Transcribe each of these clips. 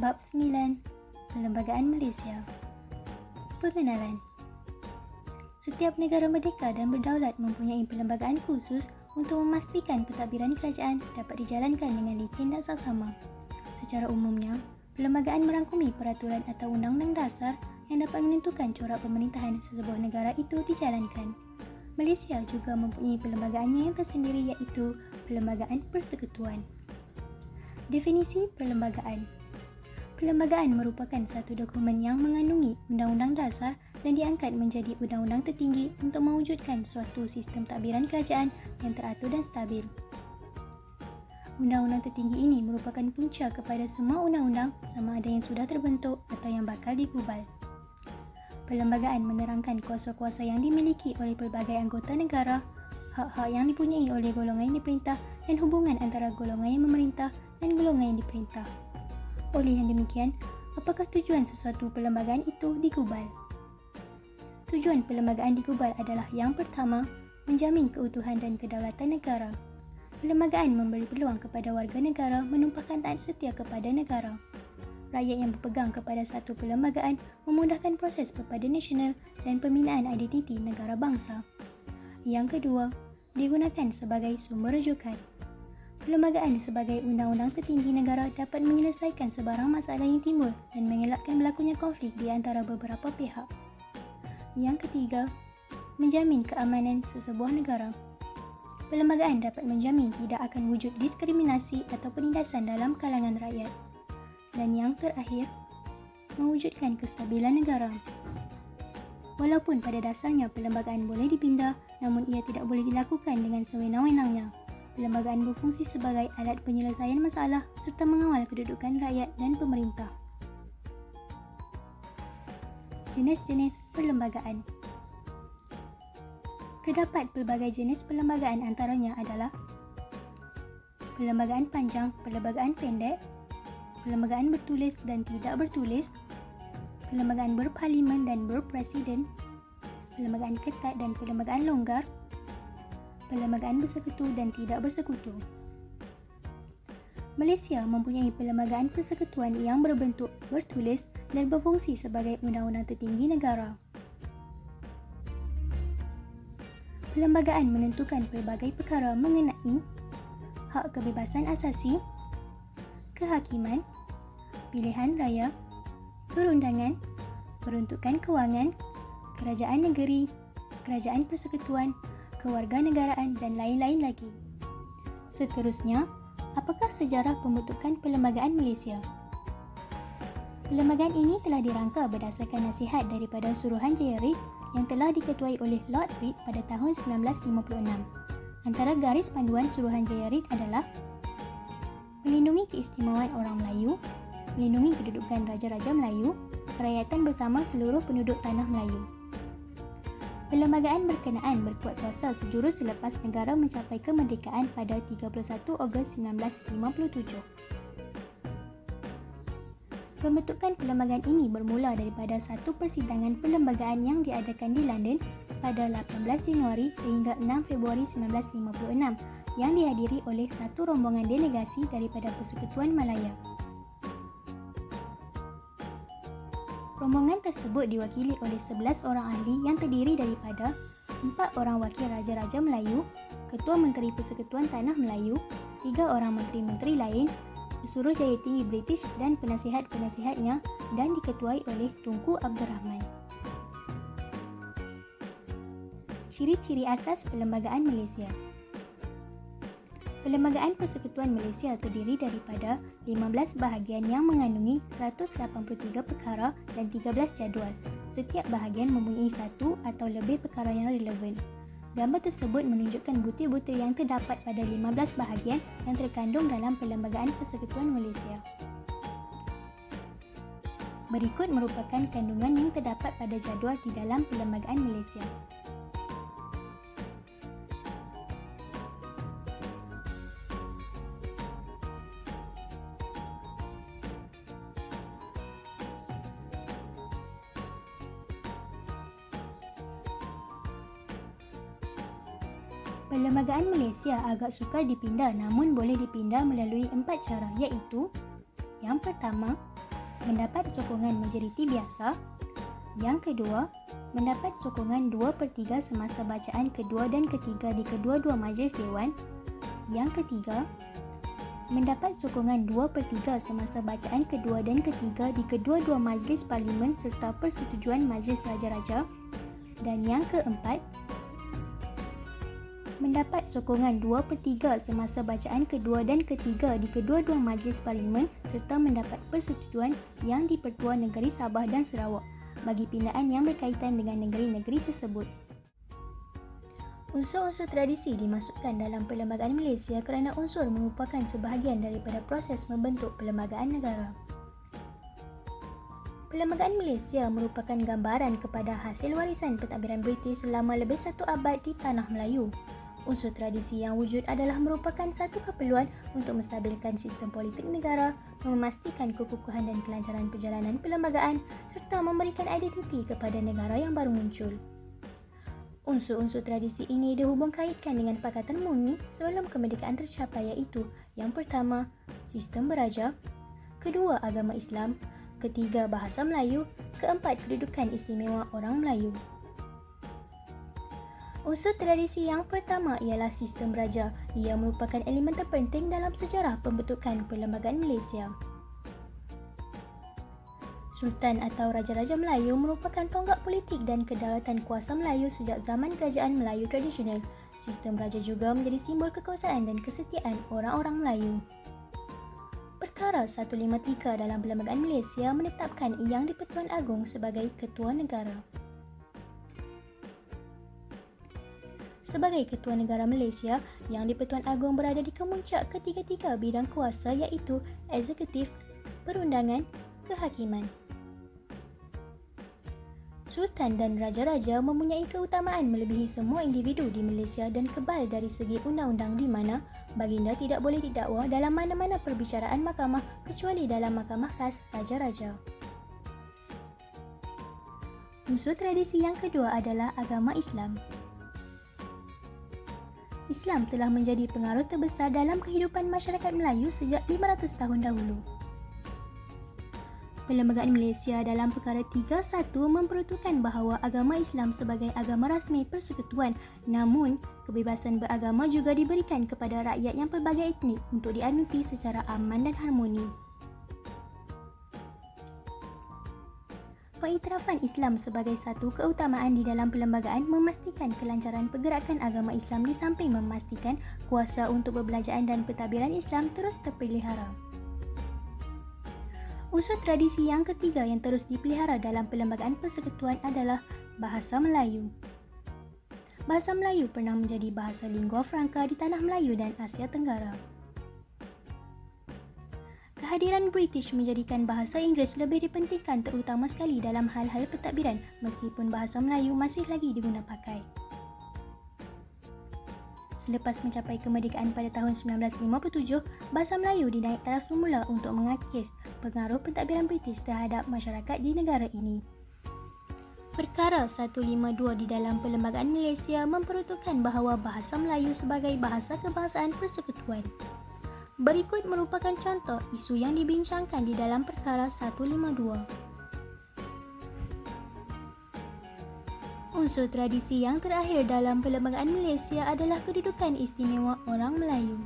Bab 9. Perlembagaan Malaysia. Pengenalan. Setiap negara merdeka dan berdaulat mempunyai perlembagaan khusus untuk memastikan pentadbiran kerajaan dapat dijalankan dengan licin dan saksama. Secara umumnya, perlembagaan merangkumi peraturan atau undang-undang dasar yang dapat menentukan corak pemerintahan sesebuah negara itu dijalankan. Malaysia juga mempunyai perlembagaannya yang tersendiri, iaitu Perlembagaan Persekutuan. Definisi perlembagaan. Perlembagaan merupakan satu dokumen yang mengandungi undang-undang dasar dan diangkat menjadi undang-undang tertinggi untuk mewujudkan suatu sistem tadbiran kerajaan yang teratur dan stabil. Undang-undang tertinggi ini merupakan punca kepada semua undang-undang, sama ada yang sudah terbentuk atau yang bakal digubal. Perlembagaan menerangkan kuasa-kuasa yang dimiliki oleh pelbagai anggota negara, hak-hak yang dipunyai oleh golongan yang diperintah dan hubungan antara golongan yang memerintah dan golongan yang diperintah. Oleh yang demikian, apakah tujuan sesuatu perlembagaan itu digubal? Tujuan perlembagaan digubal adalah yang pertama, menjamin keutuhan dan kedaulatan negara. Perlembagaan memberi peluang kepada warga negara menumpahkan taat setia kepada negara. Rakyat yang berpegang kepada satu perlembagaan memudahkan proses perpaduan nasional dan pembinaan identiti negara bangsa. Yang kedua, digunakan sebagai sumber rujukan. Perlembagaan sebagai undang-undang tertinggi negara dapat menyelesaikan sebarang masalah yang timbul dan mengelakkan berlakunya konflik di antara beberapa pihak. Yang ketiga, menjamin keamanan sesebuah negara. Perlembagaan dapat menjamin tidak akan wujud diskriminasi atau penindasan dalam kalangan rakyat. Dan yang terakhir, mewujudkan kestabilan negara. Walaupun pada dasarnya perlembagaan boleh dipindah, namun ia tidak boleh dilakukan dengan sewenang-wenangnya. Perlembagaan berfungsi sebagai alat penyelesaian masalah serta mengawal kedudukan rakyat dan pemerintah. Jenis-jenis perlembagaan. Terdapat pelbagai jenis perlembagaan, antaranya adalah perlembagaan panjang, perlembagaan pendek, perlembagaan bertulis dan tidak bertulis, perlembagaan berparlimen dan berpresiden, perlembagaan ketat dan perlembagaan longgar, perlembagaan bersekutu dan tidak bersekutu. Malaysia mempunyai perlembagaan persekutuan yang berbentuk bertulis dan berfungsi sebagai undang-undang tertinggi negara. Perlembagaan menentukan pelbagai perkara mengenai hak kebebasan asasi, kehakiman, pilihan raya, perundangan, peruntukan kewangan, kerajaan negeri, kerajaan persekutuan, kewarganegaraan dan lain-lain lagi. Seterusnya, apakah sejarah pembentukan perlembagaan Malaysia? Perlembagaan ini telah dirangka berdasarkan nasihat daripada Suruhanjaya Reid yang telah diketuai oleh Lord Reid pada tahun 1956. Antara garis panduan Suruhanjaya Reid adalah melindungi keistimewaan orang Melayu, melindungi kedudukan Raja-Raja Melayu, kerakyatan bersama seluruh penduduk tanah Melayu. Perlembagaan berkenaan berkuat kuasa sejurus selepas negara mencapai kemerdekaan pada 31 Ogos 1957. Pembentukan perlembagaan ini bermula daripada satu persidangan perlembagaan yang diadakan di London pada 18 Januari sehingga 6 Februari 1956 yang dihadiri oleh satu rombongan delegasi daripada Persekutuan Malaya. Rombongan tersebut diwakili oleh 11 orang ahli yang terdiri daripada 4 orang wakil Raja-Raja Melayu, Ketua Menteri Persekutuan Tanah Melayu, 3 orang menteri-menteri lain, Pesuruhjaya Tinggi British dan penasihat-penasihatnya, dan diketuai oleh Tunku Abdul Rahman. Ciri-ciri asas perlembagaan Malaysia. Perlembagaan Persekutuan Malaysia terdiri daripada 15 bahagian yang mengandungi 183 perkara dan 13 jadual. Setiap bahagian mempunyai satu atau lebih perkara yang relevan. Gambar tersebut menunjukkan butir-butir yang terdapat pada 15 bahagian yang terkandung dalam Perlembagaan Persekutuan Malaysia. Berikut merupakan kandungan yang terdapat pada jadual di dalam Perlembagaan Malaysia. Perlembagaan Malaysia agak sukar dipindah, namun boleh dipindah melalui 4 cara, iaitu yang pertama, mendapat sokongan majoriti biasa. Yang kedua, mendapat sokongan 2/3 semasa bacaan kedua dan ketiga di kedua-dua majlis Dewan. Yang ketiga, mendapat sokongan 2/3 semasa bacaan kedua dan ketiga di kedua-dua majlis parlimen serta persetujuan majlis raja-raja. Dan yang keempat, mendapat sokongan 2/3 semasa bacaan kedua dan ketiga di kedua-dua majlis parlimen serta mendapat persetujuan yang di-Pertua Negeri Sabah dan Sarawak bagi pindaan yang berkaitan dengan negeri-negeri tersebut. Unsur-unsur tradisi dimasukkan dalam Perlembagaan Malaysia kerana unsur merupakan sebahagian daripada proses membentuk perlembagaan negara. Perlembagaan Malaysia merupakan gambaran kepada hasil warisan pentadbiran British selama lebih satu abad di Tanah Melayu. Unsur tradisi yang wujud adalah merupakan satu keperluan untuk menstabilkan sistem politik negara, memastikan kekukuhan dan kelancaran perjalanan perlembagaan serta memberikan identiti kepada negara yang baru muncul. Unsur-unsur tradisi ini dihubung kaitkan dengan Pakatan Murni sebelum kemerdekaan tercapai iaitu yang pertama, sistem beraja, kedua, agama Islam, ketiga, bahasa Melayu, keempat, kedudukan istimewa orang Melayu. Unsur tradisi yang pertama ialah sistem beraja. Ia merupakan elemen terpenting dalam sejarah pembentukan Perlembagaan Malaysia. Sultan atau Raja-Raja Melayu merupakan tonggak politik dan kedaulatan kuasa Melayu sejak zaman Kerajaan Melayu tradisional. Sistem beraja juga menjadi simbol kekuasaan dan kesetiaan orang-orang Melayu. Perkara 153 dalam Perlembagaan Malaysia menetapkan Yang di-Pertuan Agong sebagai Ketua Negara. Sebagai Ketua Negara Malaysia, Yang di-Pertuan Agong berada di kemuncak ketiga-tiga bidang kuasa iaitu eksekutif, perundangan, kehakiman. Sultan dan Raja-Raja mempunyai keutamaan melebihi semua individu di Malaysia dan kebal dari segi undang-undang di mana baginda tidak boleh didakwa dalam mana-mana perbicaraan mahkamah kecuali dalam mahkamah khas Raja-Raja. Unsur tradisi yang kedua adalah agama Islam. Islam telah menjadi pengaruh terbesar dalam kehidupan masyarakat Melayu sejak 500 tahun dahulu. Perlembagaan Malaysia dalam perkara 31 memperuntukkan bahawa agama Islam sebagai agama rasmi persekutuan, namun kebebasan beragama juga diberikan kepada rakyat yang pelbagai etnik untuk dianuti secara aman dan harmoni. Pengiktirafan Islam sebagai satu keutamaan di dalam perlembagaan memastikan kelancaran pergerakan agama Islam di samping memastikan kuasa untuk perbelanjaan dan pentadbiran Islam terus terpelihara. Unsur tradisi yang ketiga yang terus dipelihara dalam perlembagaan persekutuan adalah bahasa Melayu. Bahasa Melayu pernah menjadi bahasa lingua franca di Tanah Melayu dan Asia Tenggara. Kehadiran British menjadikan bahasa Inggeris lebih dipentingkan terutama sekali dalam hal-hal pentadbiran meskipun bahasa Melayu masih lagi diguna pakai. Selepas mencapai kemerdekaan pada tahun 1957, bahasa Melayu dinaik taraf semula untuk mengakis pengaruh pentadbiran British terhadap masyarakat di negara ini. Perkara 152 di dalam Perlembagaan Malaysia memperuntukkan bahawa bahasa Melayu sebagai bahasa kebangsaan persekutuan. Berikut merupakan contoh isu yang dibincangkan di dalam Perkara 152. Unsur tradisi yang terakhir dalam Perlembagaan Malaysia adalah kedudukan istimewa orang Melayu.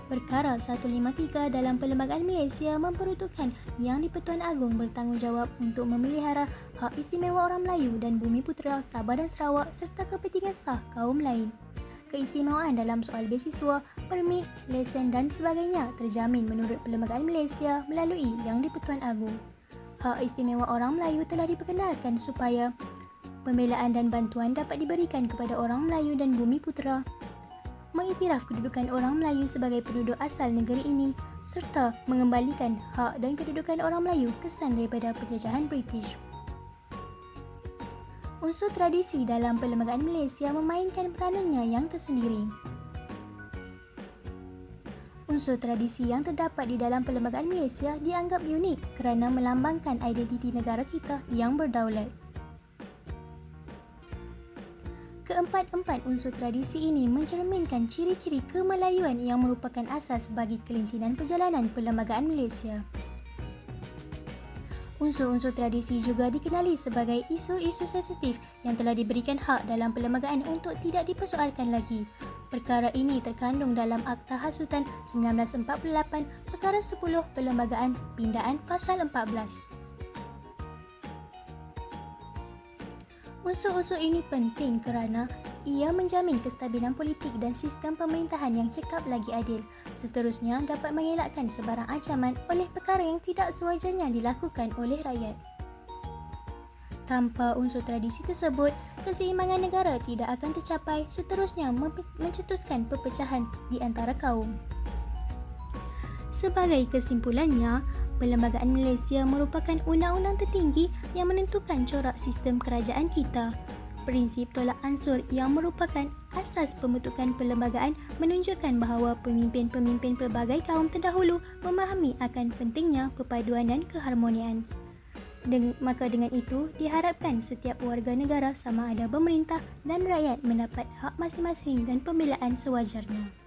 Perkara 153 dalam Perlembagaan Malaysia memperuntukkan Yang di-Pertuan Agong bertanggungjawab untuk memelihara hak istimewa orang Melayu dan Bumi Putera Sabah dan Sarawak serta kepentingan sah kaum lain. Keistimewaan dalam soal beasiswa, permit, lesen dan sebagainya terjamin menurut Perlembagaan Malaysia melalui Yang di-Pertuan Agong. Hak istimewa orang Melayu telah diperkenalkan supaya pembelaan dan bantuan dapat diberikan kepada orang Melayu dan Bumi Putera, mengiktiraf kedudukan orang Melayu sebagai penduduk asal negeri ini serta mengembalikan hak dan kedudukan orang Melayu kesan daripada penjajahan British. Unsur tradisi dalam Perlembagaan Malaysia memainkan peranannya yang tersendiri. Unsur tradisi yang terdapat di dalam Perlembagaan Malaysia dianggap unik kerana melambangkan identiti negara kita yang berdaulat. Keempat-empat unsur tradisi ini mencerminkan ciri-ciri kemelayuan yang merupakan asas bagi kelinsinan perjalanan perlembagaan Malaysia. Unsur-unsur tradisi juga dikenali sebagai isu-isu sensitif yang telah diberikan hak dalam perlembagaan untuk tidak dipersoalkan lagi. Perkara ini terkandung dalam Akta Hasutan 1948, Perkara 10 Perlembagaan Pindaan Fasal 14. Unsur-unsur ini penting kerana ia menjamin kestabilan politik dan sistem pemerintahan yang cekap lagi adil. Seterusnya, dapat mengelakkan sebarang ancaman oleh perkara yang tidak sewajarnya dilakukan oleh rakyat. Tanpa unsur tradisi tersebut, keseimbangan negara tidak akan tercapai, seterusnya mencetuskan perpecahan di antara kaum. Sebagai kesimpulannya, Perlembagaan Malaysia merupakan undang-undang tertinggi yang menentukan corak sistem kerajaan kita. Prinsip tolak ansur yang merupakan asas pembentukan perlembagaan menunjukkan bahawa pemimpin-pemimpin pelbagai kaum terdahulu memahami akan pentingnya perpaduan dan keharmonian. Maka dengan itu, diharapkan setiap warga negara sama ada pemerintah dan rakyat mendapat hak masing-masing dan pembelaan sewajarnya.